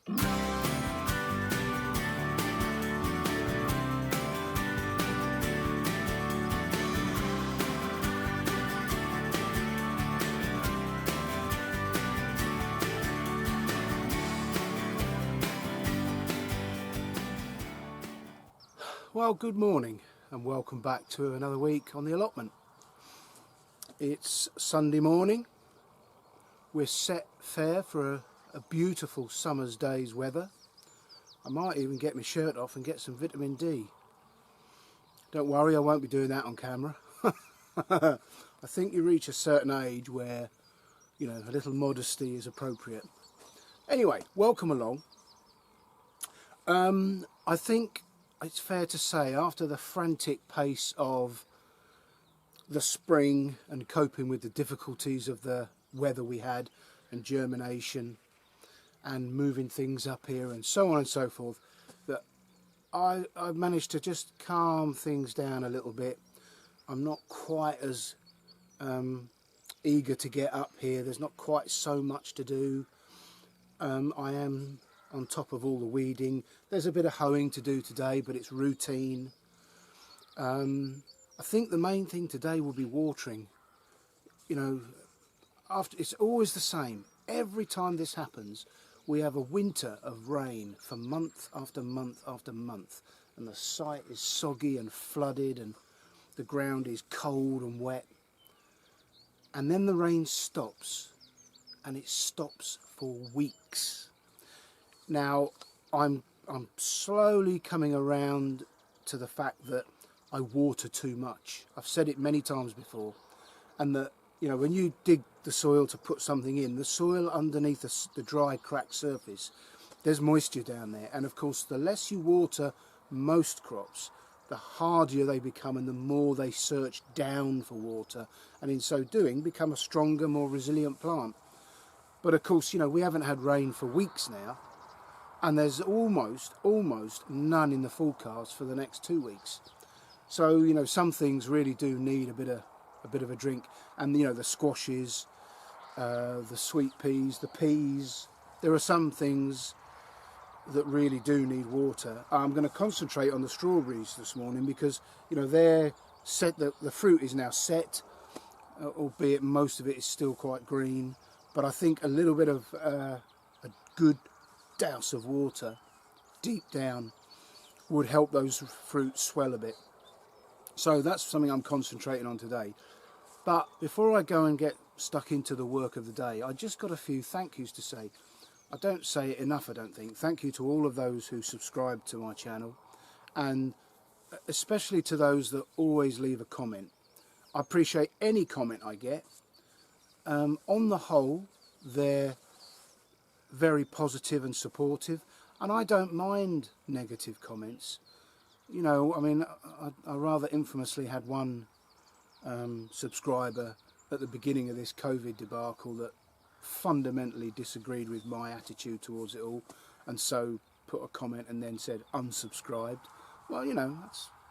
Well, good morning and welcome back to another week on the allotment. It's Sunday morning. We're set fair for a beautiful summer's day's weather. I might even get my shirt off and get some vitamin D. Don't worry, I won't be doing that on camera. I think you reach a certain age where, you know, a little modesty is appropriate. Anyway, welcome along. I think it's fair to say, after the frantic pace of the spring and coping with the difficulties of the weather we had and germination and moving things up here and so on and so forth, that I've managed to just calm things down a little bit. I'm not quite as eager to get up here. There's not quite so much to do. I am on top of all the weeding. There's a bit of hoeing to do today, but it's routine. I think the main thing today will be watering. You know, it's always the same. Every time this happens, we have a winter of rain for month after month after month, and the site is soggy and flooded and the ground is cold and wet. And then the rain stops, and it stops for weeks. Now, I'm slowly coming around to the fact that I water too much. I've said it many times before, and that, you know, when you dig the soil to put something in, the soil underneath the dry, cracked surface, there's moisture down there, and of course, the less you water most crops, the hardier they become and the more they search down for water, and in so doing become a stronger, more resilient plant. But of course, you know, we haven't had rain for weeks now, and there's almost none in the forecast for the next 2 weeks. So, you know, some things really do need a bit of a drink. And, you know, the squashes, the sweet peas, the peas, there are some things that really do need water. I'm going to concentrate on the strawberries this morning because, you know, they're set, the fruit is now set, albeit most of it is still quite green. But I think a little bit of a good douse of water deep down would help those fruits swell a bit. So that's something I'm concentrating on today. But before I go and get stuck into the work of the day, I just got a few thank yous to say. I don't say it enough, I don't think. Thank you to all of those who subscribe to my channel, and especially to those that always leave a comment. I appreciate any comment I get. On the whole, they're very positive and supportive, and I don't mind negative comments. You know, I mean, I rather infamously had one subscriber at the beginning of this COVID debacle that fundamentally disagreed with my attitude towards it all, and so put a comment and then said unsubscribed. Well, you know,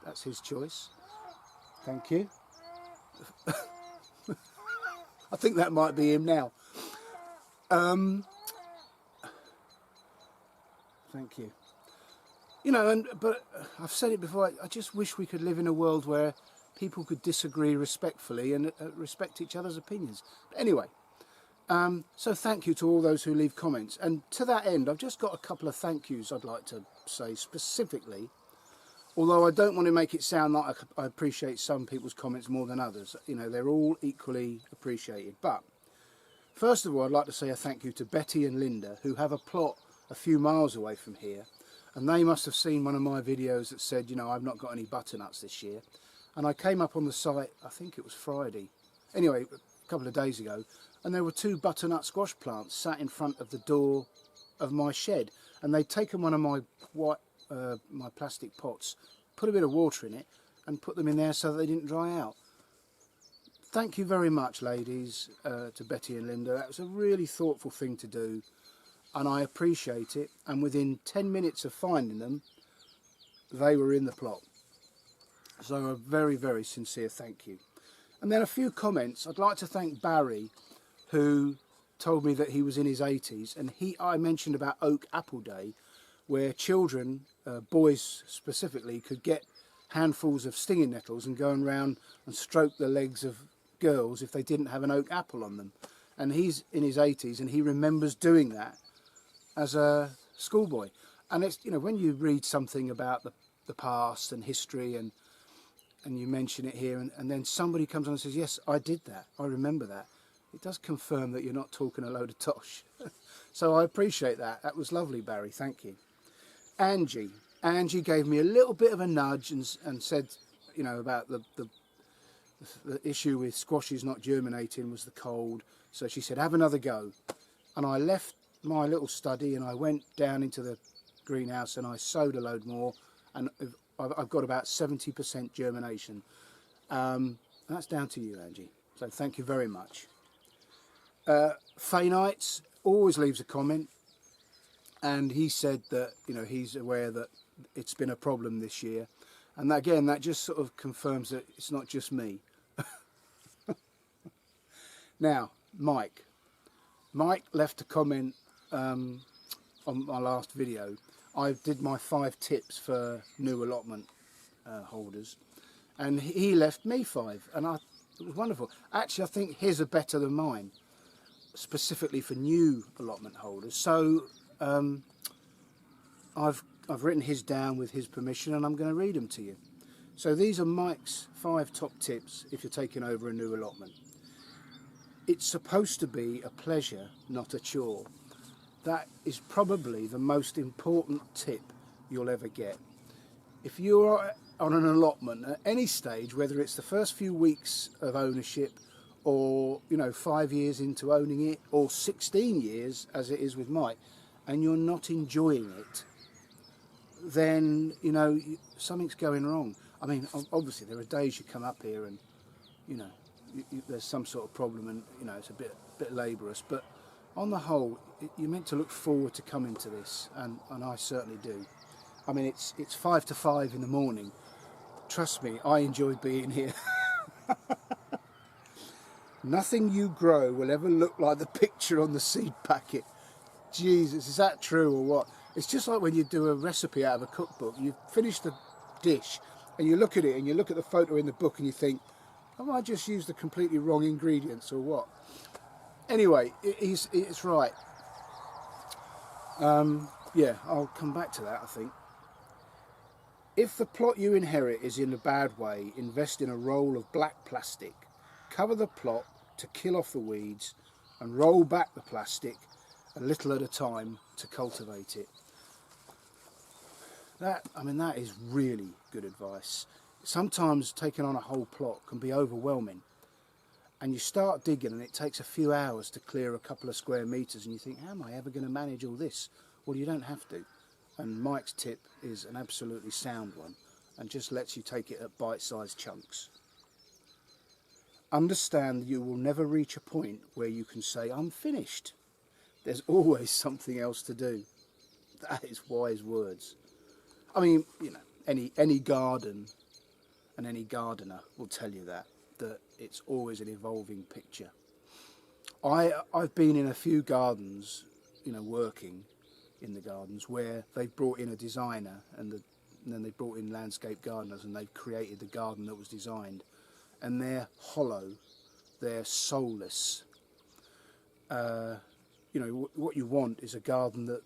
that's his choice. Thank you. I think that might be him now. Thank you. You know, but I've said it before, I just wish we could live in a world where people could disagree respectfully and respect each other's opinions. But anyway, so thank you to all those who leave comments. And to that end, I've just got a couple of thank yous I'd like to say specifically, although I don't want to make it sound like I appreciate some people's comments more than others. You know, they're all equally appreciated. But first of all, I'd like to say a thank you to Betty and Linda, who have a plot a few miles away from here, and they must have seen one of my videos that said, you know, I've not got any butternuts this year. And I came up on the site, I think it was Friday, anyway, a couple of days ago, and there were 2 butternut squash plants sat in front of the door of my shed, and they'd taken one of my my plastic pots, put a bit of water in it, and put them in there so that they didn't dry out. Thank you very much, ladies, to Betty and Linda. That was a really thoughtful thing to do, and I appreciate it. And within 10 minutes of finding them, they were in the plot. So a very, very sincere thank you. And then a few comments. I'd like to thank Barry, who told me that he was in his 80s, and I mentioned about Oak Apple Day, where children, boys specifically, could get handfuls of stinging nettles and go around and stroke the legs of girls if they didn't have an oak apple on them. And he's in his 80s, and he remembers doing that as a schoolboy. And it's, you know, when you read something about the past and history, and you mention it here, and then somebody comes on and says, yes, I did that, I remember that, it does confirm that you're not talking a load of tosh. So I appreciate that. That was lovely, Barry, thank you. Angie gave me a little bit of a nudge and said, you know, about the issue with squashes not germinating was the cold. So she said, have another go. And I left my little study and I went down into the greenhouse and I sowed a load more, and I've got about 70% germination. That's down to you, Angie. So thank you very much. Phainites always leaves a comment, and he said that, you know, he's aware that it's been a problem this year, and again that just sort of confirms that it's not just me. Now, Mike left a comment on my last video. I did my 5 tips for new allotment holders, and he left me 5, and it was wonderful. Actually, I think his are better than mine, specifically for new allotment holders. So I've written his down with his permission, and I'm going to read them to you. So these are Mike's 5 top tips if you're taking over a new allotment. It's supposed to be a pleasure, not a chore. That is probably the most important tip you'll ever get. If you're on an allotment at any stage, whether it's the first few weeks of ownership, or, you know, 5 years into owning it, or 16 years as it is with Mike, and you're not enjoying it, then, you know, something's going wrong. I mean, obviously there are days you come up here and, you know, there's some sort of problem, and, you know, it's a bit laborious, but on the whole, you're meant to look forward to coming to this, and I certainly do. I mean, it's 5 to 5 in the morning. Trust me, I enjoy being here. Nothing you grow will ever look like the picture on the seed packet. Jesus, is that true or what? It's just like when you do a recipe out of a cookbook. You finish the dish and you look at it and you look at the photo in the book and you think, have I just used the completely wrong ingredients or what? Anyway, it's right. Yeah, I'll come back to that, I think. If the plot you inherit is in a bad way, invest in a roll of black plastic. Cover the plot to kill off the weeds, and roll back the plastic a little at a time to cultivate it. That is really good advice. Sometimes taking on a whole plot can be overwhelming, and you start digging and it takes a few hours to clear a couple of square metres, and you think, how am I ever going to manage all this? Well, you don't have to. And Mike's tip is an absolutely sound one, and just lets you take it at bite-sized chunks. Understand that you will never reach a point where you can say, I'm finished. There's always something else to do. That is wise words. I mean, you know, any garden and any gardener will tell you that it's always an evolving picture. I've been in a few gardens, you know, working in the gardens, where they've brought in a designer and then they brought in landscape gardeners, and they've created the garden that was designed, and they're hollow, they're soulless. You know, what you want is a garden that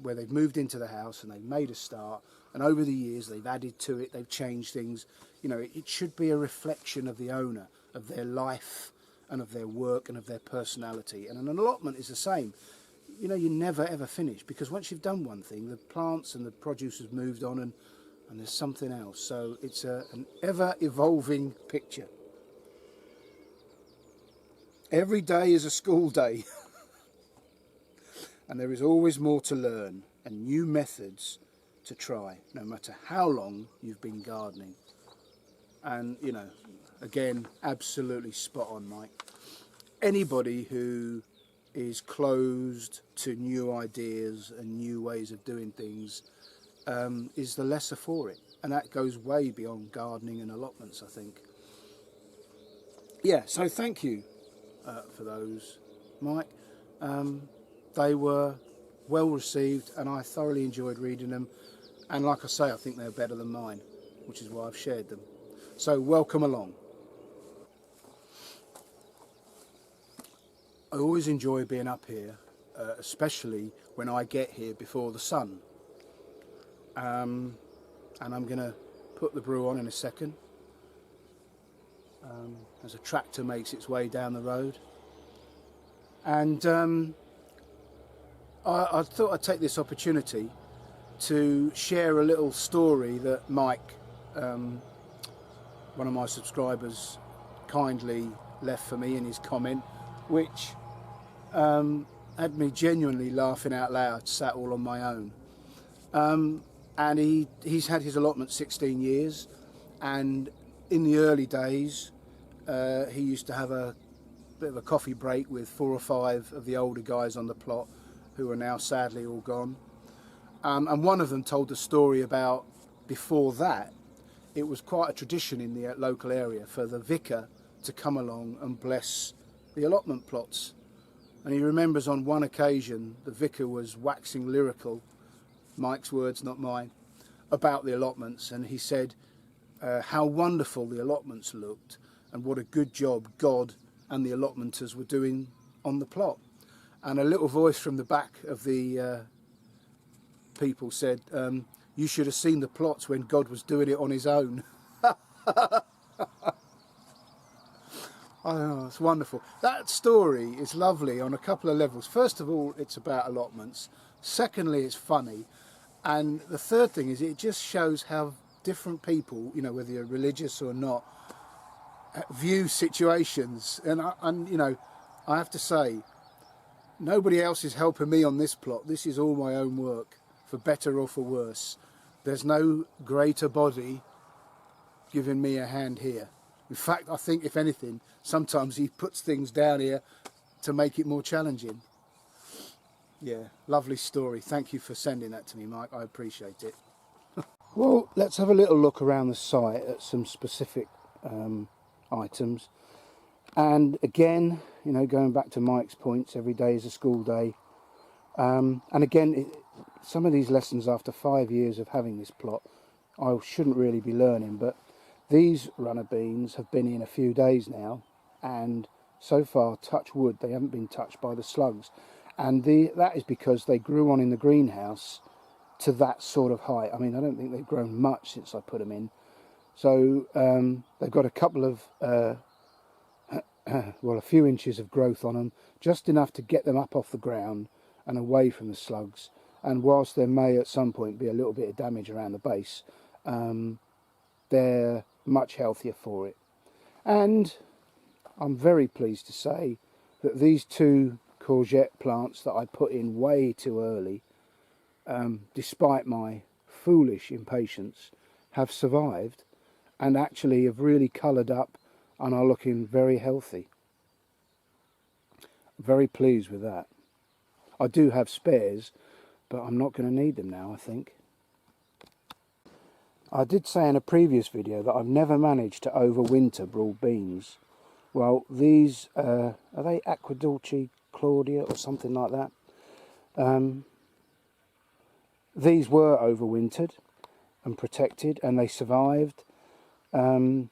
where they've moved into the house and they've made a start, and over the years they've added to it, they've changed things. You know, it should be a reflection of the owner, of their life and of their work and of their personality. And an allotment is the same. You know, you never ever finish, because once you've done one thing, the plants and the produce has moved on, and there's something else. So it's an ever evolving picture. Every day is a school day. And there is always more to learn and new methods to try, no matter how long you've been gardening. And, you know, again, absolutely spot on, Mike. Anybody who is closed to new ideas and new ways of doing things is the lesser for it. And that goes way beyond gardening and allotments, I think. Yeah, so thank you for those, Mike. They were well received and I thoroughly enjoyed reading them, and like I say, I think they're better than mine, which is why I've shared them. So welcome along. I always enjoy being up here, especially when I get here before the sun. And I'm going to put the brew on in a second as a tractor makes its way down the road. And I thought I'd take this opportunity to share a little story that Mike, one of my subscribers, kindly left for me in his comment, which had me genuinely laughing out loud, sat all on my own. And he's had his allotment 16 years, and in the early days he used to have a bit of a coffee break with 4 or 5 of the older guys on the plot who are now sadly all gone. And one of them told the story about, before that, it was quite a tradition in the local area for the vicar to come along and bless the allotment plots. And he remembers on one occasion the vicar was waxing lyrical, Mike's words, not mine, about the allotments, and he said how wonderful the allotments looked and what a good job God and the allotmenters were doing on the plot. And a little voice from the back of the people said, you should have seen the plots when God was doing it on his own. Oh, it's wonderful. That story is lovely on a couple of levels. First of all, it's about allotments. Secondly, it's funny. And the third thing is it just shows how different people, you know, whether you're religious or not, view situations. And you know, I have to say, nobody else is helping me on this plot. This is all my own work, for better or for worse. There's no greater body giving me a hand here. In fact, I think, if anything, sometimes he puts things down here to make it more challenging. Yeah, lovely story. Thank you for sending that to me, Mike. I appreciate it. Well, let's have a little look around the site at some specific items. And again, you know, going back to Mike's points, every day is a school day. And again, some of these lessons after 5 years of having this plot, I shouldn't really be learning, but these runner beans have been in a few days now, and so far, touch wood, they haven't been touched by the slugs. And that is because they grew on in the greenhouse to that sort of height. I mean, I don't think they've grown much since I put them in. So they've got a couple of, well, a few inches of growth on them, just enough to get them up off the ground and away from the slugs. And whilst there may at some point be a little bit of damage around the base, they're much healthier for it. And I'm very pleased to say that these 2 courgette plants that I put in way too early, despite my foolish impatience, have survived and actually have really coloured up and are looking very healthy. Very pleased with that. I do have spares, but I'm not going to need them now, I think. I did say in a previous video that I've never managed to overwinter broad beans. Well, these, are they Aquadulce Claudia or something like that? These were overwintered and protected, and they survived. And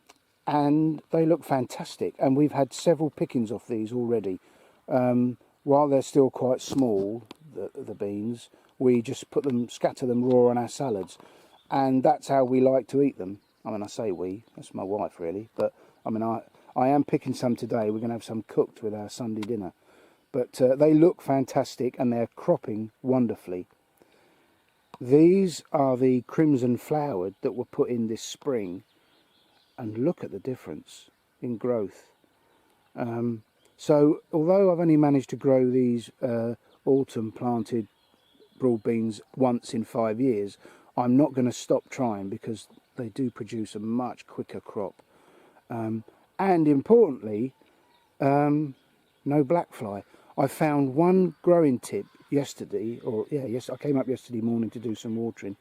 they look fantastic. And we've had several pickings off these already. While they're still quite small, the beans, we just put them, scatter them raw on our salads. And that's how we like to eat them. I mean, I say we, that's my wife really, but I mean, I am picking some today. We're going to have some cooked with our Sunday dinner. But they look fantastic and they're cropping wonderfully. These are the crimson flowered that were put in this spring. And look at the difference in growth. So although I've only managed to grow these autumn planted broad beans once in 5 years, I'm not going to stop trying because they do produce a much quicker crop. And importantly, no black fly. I found one growing tip yesterday, I came up yesterday morning to do some watering.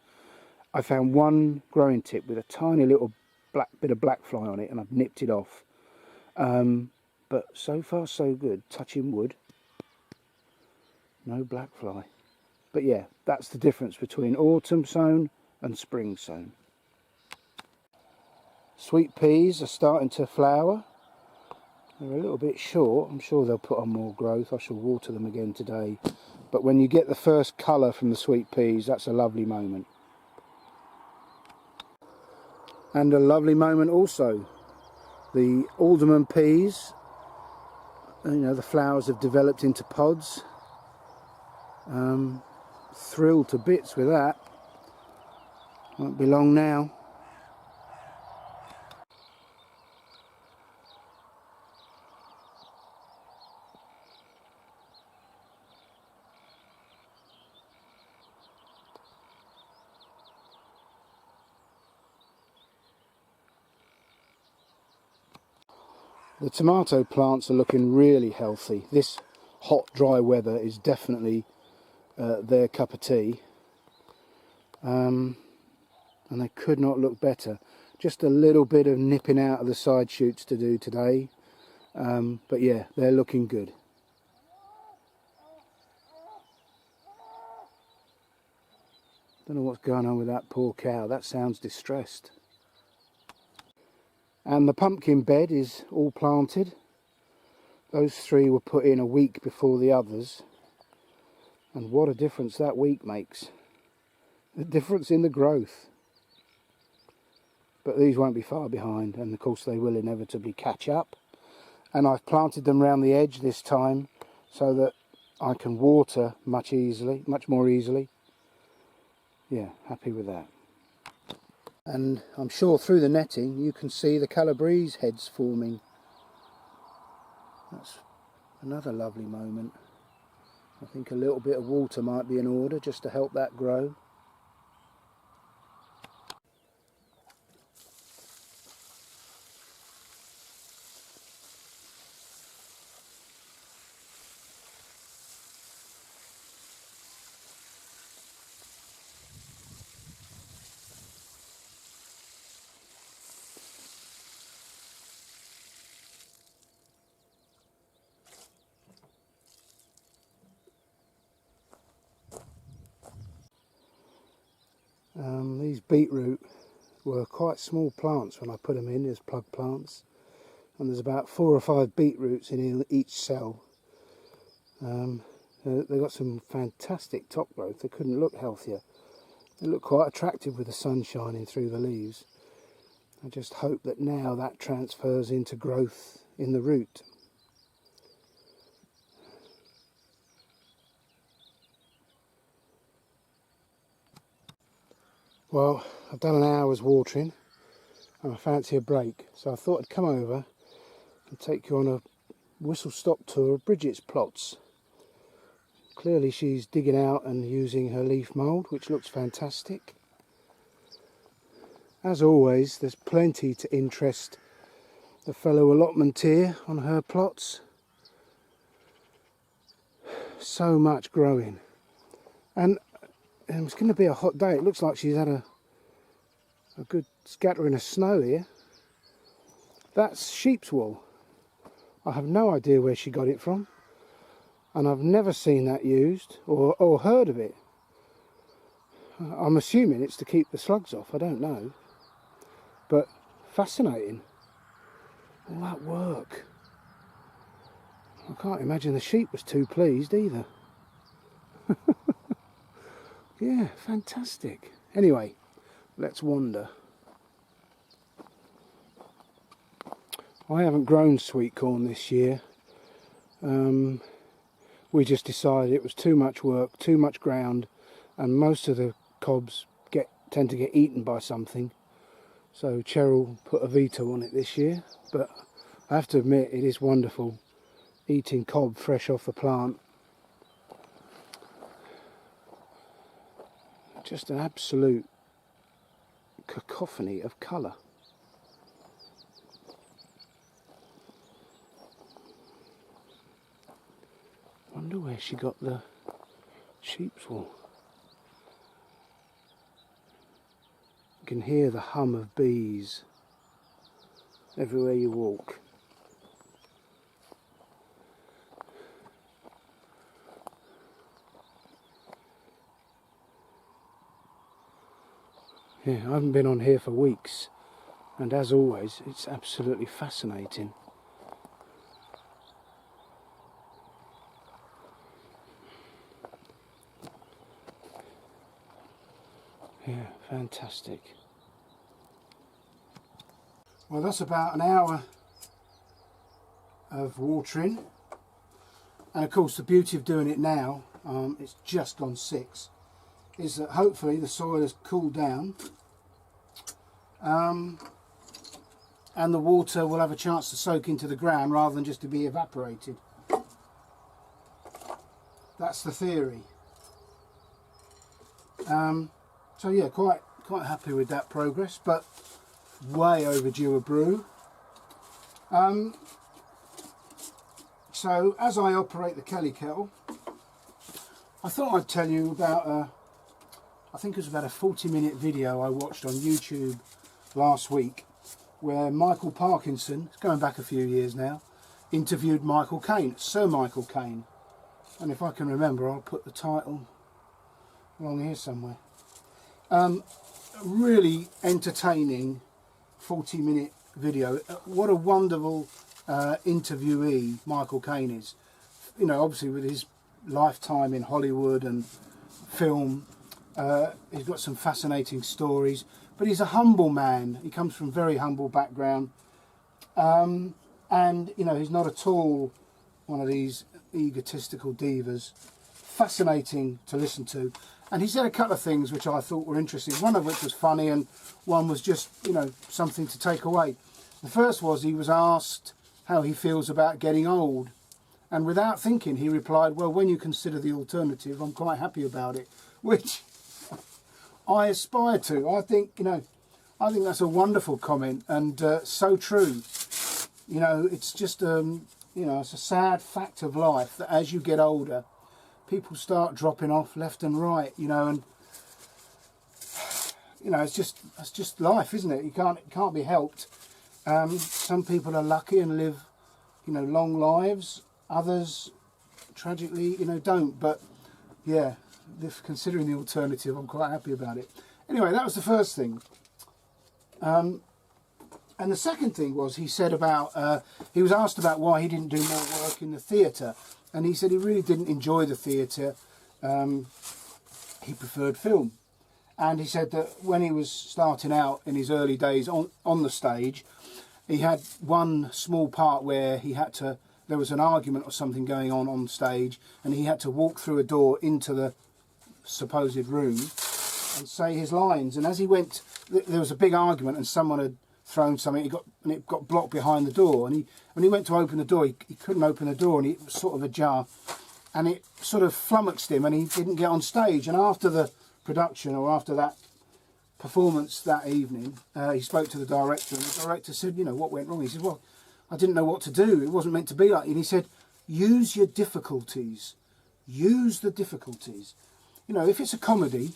I found one growing tip with a tiny little bit of black fly on it, and I've nipped it off. But so far so good, touching wood. No black fly. But yeah, that's the difference between autumn sown and spring sown. Sweet peas are starting to flower. They're a little bit short. I'm sure they'll put on more growth. I shall water them again today. But when you get the first colour from the sweet peas, that's a lovely moment. And a lovely moment also, the alderman peas, you know, the flowers have developed into pods. Thrilled to bits with that. Won't be long now. The tomato plants are looking really healthy. This hot, dry weather is definitely their cup of tea. And they could not look better. Just a little bit of nipping out of the side shoots to do today. But yeah, they're looking good. Don't know what's going on with that poor cow. That sounds distressed. And the pumpkin bed is all planted. Those three were put in a week before the others. And what a difference that week makes. The difference in the growth. But these won't be far behind, and of course they will inevitably catch up. And I've planted them round the edge this time so that I can water much more easily. Yeah, happy with that. And I'm sure through the netting you can see the Calabrese heads forming. That's another lovely moment. I think a little bit of water might be in order just to help that grow. These beetroot were quite small plants when I put them in as plug plants, and there's about 4 or 5 beetroots in each cell. They got some fantastic top growth. They couldn't look healthier. They look quite attractive with the sun shining through the leaves. I just hope that now that transfers into growth in the root. Well, I've done an hour's watering and I fancy a break, so I thought I'd come over and take you on a whistle-stop tour of Bridget's plots. Clearly she's digging out and using her leaf mould, which looks fantastic. As always, there's plenty to interest the fellow allotmentier on her plots. So much growing. And it's going to be a hot day. It looks like she's had a good scattering of snow here. That's sheep's wool. I have no idea where she got it from, and I've never seen that used or heard of it. I'm assuming it's to keep the slugs off. I don't know, but fascinating. All that work. I can't imagine the sheep was too pleased either. Yeah, fantastic. Anyway, let's wander. I haven't grown sweet corn this year. We just decided it was too much work, too much ground, and most of the cobs tend to get eaten by something. So Cheryl put a veto on it this year, but I have to admit it is wonderful eating cob fresh off the plant. Just an absolute cacophony of colour. Wonder where she got the sheep's wool. You can hear the hum of bees everywhere you walk. Yeah, I haven't been on here for weeks, and as always, it's absolutely fascinating. Yeah, fantastic. Well, that's about an hour of watering, and of course the beauty of doing it now, it's just gone 6, is that hopefully the soil has cooled down, and the water will have a chance to soak into the ground rather than just to be evaporated. That's the theory. So yeah, quite happy with that progress, but way overdue a brew. So as I operate the Kelly kettle, I thought I'd tell you about I think it was about a 40-minute video I watched on YouTube last week, where Michael Parkinson, it's going back a few years now, interviewed Michael Caine, Sir Michael Caine. And if I can remember, I'll put the title along here somewhere. Really entertaining 40-minute video. What a wonderful interviewee Michael Caine is. You know, obviously with his lifetime in Hollywood and film, he's got some fascinating stories, but he's a humble man. He comes from a very humble background, and you know, he's not at all one of these egotistical divas. Fascinating to listen to. And he said a couple of things which I thought were interesting, one of which was funny and one was just, you know, something to take away. The first was he was asked how he feels about getting old, and without thinking he replied, well, when you consider the alternative, I'm quite happy about it, which I aspire to. I think, you know, I think that's a wonderful comment, and so true. You know, it's just, you know, it's a sad fact of life that as you get older, people start dropping off left and right, you know, and you know, that's just life, isn't it? It can't be helped. Some people are lucky and live, you know, long lives. Others, tragically, you know, don't. But yeah, considering the alternative, I'm quite happy about it. Anyway, that was the first thing. And the second thing was, he said about, he was asked about why he didn't do more work in the theatre. And he said he really didn't enjoy the theatre, he preferred film. And he said that when he was starting out in his early days on the stage, he had one small part where he had to, there was an argument or something going on stage, and he had to walk through a door into the supposed room and say his lines. And as he went, there was a big argument and someone had thrown something, it got blocked behind the door, and when he went to open the door, he couldn't open the door, and it was sort of ajar, and it sort of flummoxed him and he didn't get on stage. And after the production, or after that performance that evening, he spoke to the director, and the director said, you know, what went wrong? He said, well, I didn't know what to do, it wasn't meant to be like that. And he said, use your difficulties, use the difficulties. You know, if it's a comedy,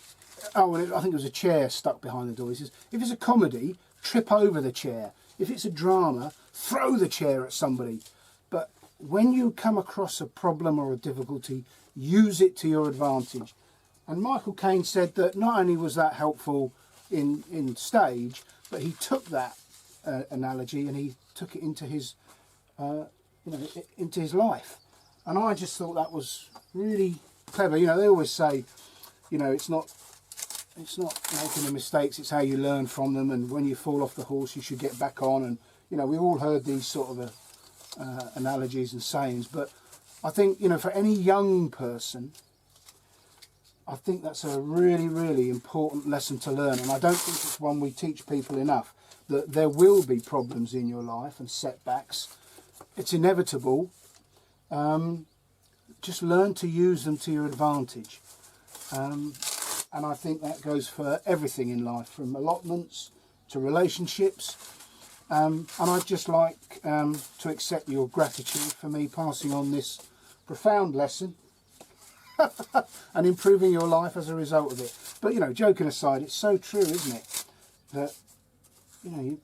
oh, and I think it was a chair stuck behind the door, he says, if it's a comedy, trip over the chair. If it's a drama, throw the chair at somebody. But when you come across a problem or a difficulty, use it to your advantage. And Michael Caine said that not only was that helpful in stage, but he took that analogy and he took it into his, you know, into his life. And I just thought that was really clever. You know, they always say, you know, it's not making the mistakes, it's how you learn from them, and when you fall off the horse you should get back on. And you know, we've all heard these sort of analogies and sayings, but I think, you know, for any young person, I think that's a really, really important lesson to learn. And I don't think it's one we teach people enough, that there will be problems in your life and setbacks. It's inevitable. Just learn to use them to your advantage. And I think that goes for everything in life, from allotments to relationships. And I'd just like to accept your gratitude for me passing on this profound lesson and improving your life as a result of it. But, you know, joking aside, it's so true, isn't it? That, you know,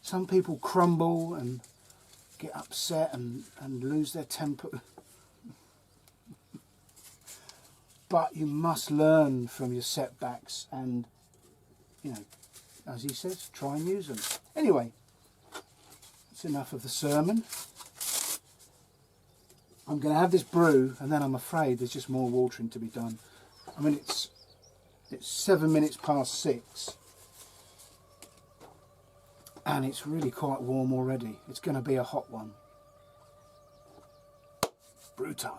some people crumble and get upset and lose their temper. But you must learn from your setbacks and you know, as he says, try and use them. Anyway, that's enough of the sermon. I'm going to have this brew, and then I'm afraid there's just more watering to be done. I mean, it's 7 minutes past 6, and it's really quite warm already. It's going to be a hot one. Brew time.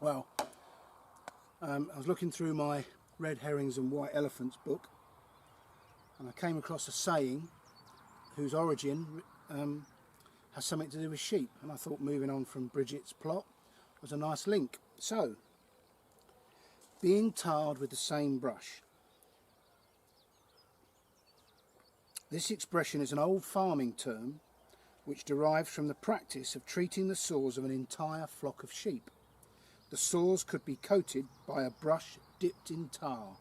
Well, I was looking through my Red Herrings and White Elephants book, and I came across a saying whose origin has something to do with sheep, and I thought moving on from Bridget's plot was a nice link. So, being tarred with the same brush. This expression is an old farming term which derives from the practice of treating the sores of an entire flock of sheep. The sores could be coated by a brush dipped in tar.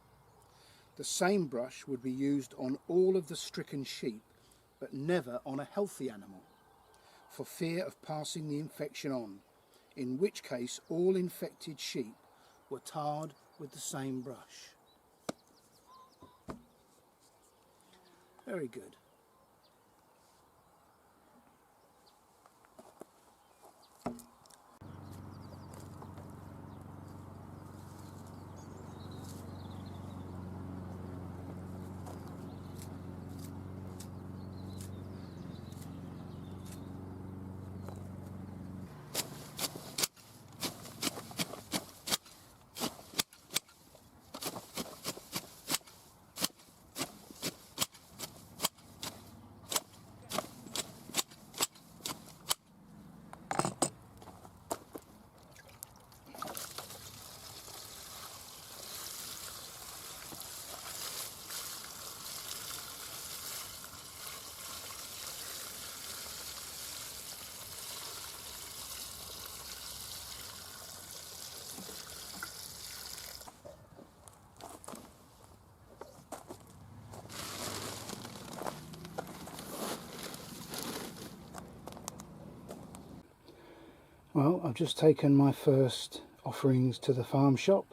The same brush would be used on all of the stricken sheep, but never on a healthy animal, for fear of passing the infection on, in which case all infected sheep were tarred with the same brush. Very good. Well, I've just taken my first offerings to the farm shop.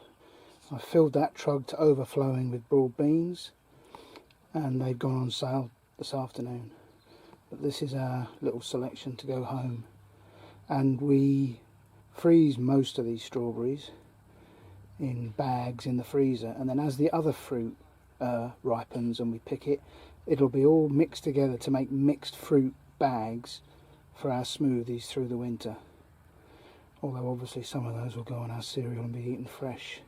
I filled that trug to overflowing with broad beans, and they've gone on sale this afternoon. But this is our little selection to go home. And we freeze most of these strawberries in bags in the freezer, and then as the other fruit ripens and we pick it, it'll be all mixed together to make mixed fruit bags for our smoothies through the winter. Although obviously some of those will go on our cereal and be eaten fresh.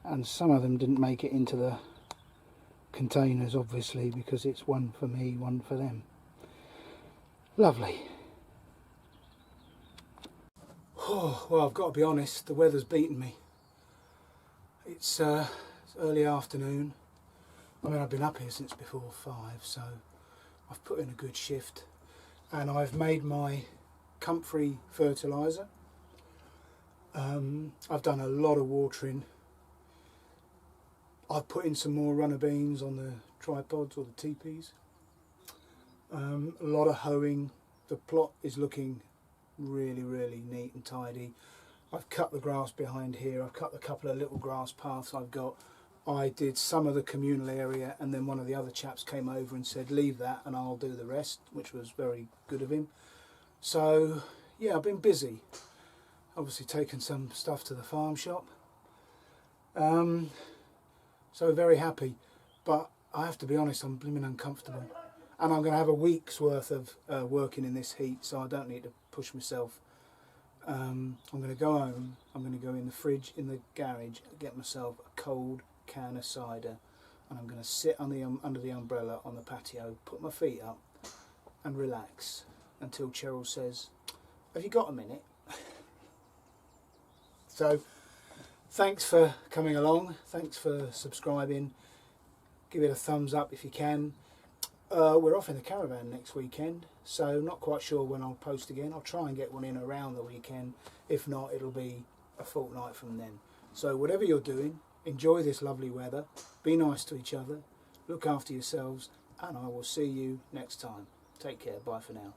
And some of them didn't make it into the containers, obviously, because it's one for me, one for them. Lovely. Oh, well, I've got to be honest, the weather's beaten me. It's early afternoon. I mean, I've been up here since before 5, so I've put in a good shift. And I've made my Comfrey fertilizer. I've done a lot of watering. I've put in some more runner beans on the tripods or the teepees. A lot of hoeing. The plot is looking really, really neat and tidy. I've cut the grass behind here. I've cut a couple of little grass paths I've got. I did some of the communal area, and then one of the other chaps came over and said leave that and I'll do the rest, which was very good of him. So yeah, I've been busy. Obviously taken some stuff to the farm shop, so very happy, but I have to be honest, I'm blooming uncomfortable, and I'm going to have a week's worth of working in this heat, so I don't need to push myself. I'm going to go home, I'm going to go in the fridge in the garage, get myself a cold can of cider, and I'm going to sit on under the umbrella on the patio, put my feet up and relax until Cheryl says, have you got a minute? So, thanks for coming along, thanks for subscribing, give it a thumbs up if you can. We're off in the caravan next weekend, so not quite sure when I'll post again. I'll try and get one in around the weekend. If not, it'll be a fortnight from then. So whatever you're doing, enjoy this lovely weather, be nice to each other, look after yourselves, and I will see you next time. Take care, bye for now.